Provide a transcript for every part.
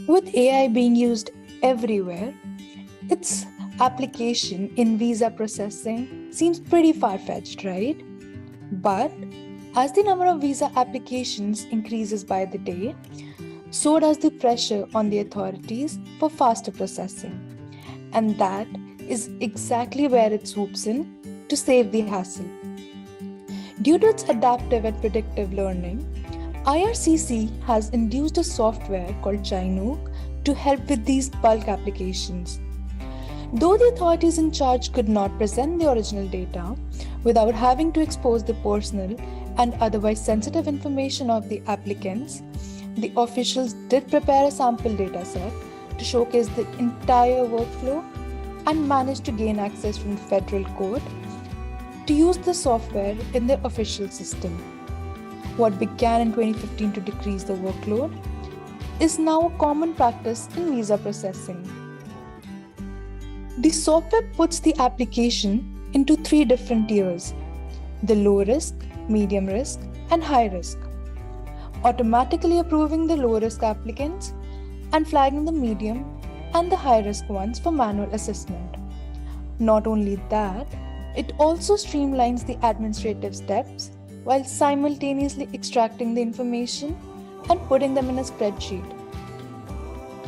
With AI being used everywhere, its application in visa processing seems pretty far-fetched, right? But as the number of visa applications increases by the day, so does the pressure on the authorities for faster processing. And that is exactly where it swoops in to save the hassle. Due to its adaptive and predictive learning, IRCC has introduced a software called Chinook to help with these bulk applications. Though the authorities in charge could not present the original data without having to expose the personal and otherwise sensitive information of the applicants, the officials did prepare a sample dataset to showcase the entire workflow and managed to gain access from the federal court to use the software in their official system. What began in 2015 to decrease the workload is now a common practice in visa processing. The software puts the application into 3 different tiers: the low risk, medium risk, and high risk, automatically approving the low risk applicants and flagging the medium and the high risk ones for manual assessment. Not only that, it also streamlines the administrative steps while simultaneously extracting the information and putting them in a spreadsheet,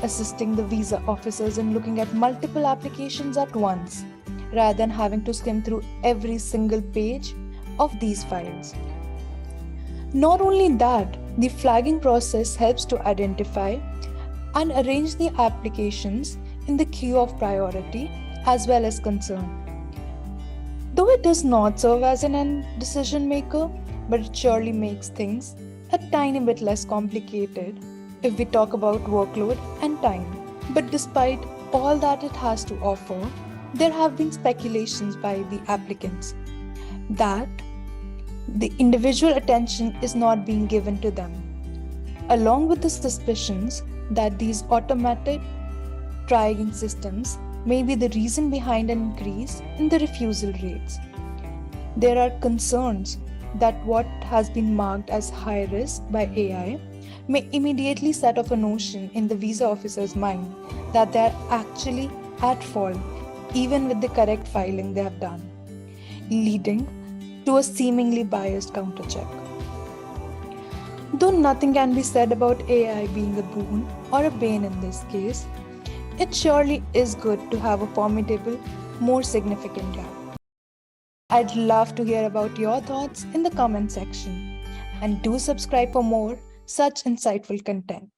assisting the visa officers in looking at multiple applications at once, rather than having to skim through every single page of these files. Not only that, the flagging process helps to identify and arrange the applications in the queue of priority as well as concern. Though it does not serve as an end decision maker, but it surely makes things a tiny bit less complicated if we talk about workload and time. But despite all that it has to offer, there have been speculations by the applicants that the individual attention is not being given to them, along with the suspicions that these automated triaging systems may be the reason behind an increase in the refusal rates. There are concerns that what has been marked as high risk by AI may immediately set off a notion in the visa officer's mind that they are actually at fault even with the correct filing they have done, leading to a seemingly biased countercheck. Though nothing can be said about AI being a boon or a bane in this case, it surely is good to have a formidable, more significant gap. I'd love to hear about your thoughts in the comment section, and do subscribe for more such insightful content.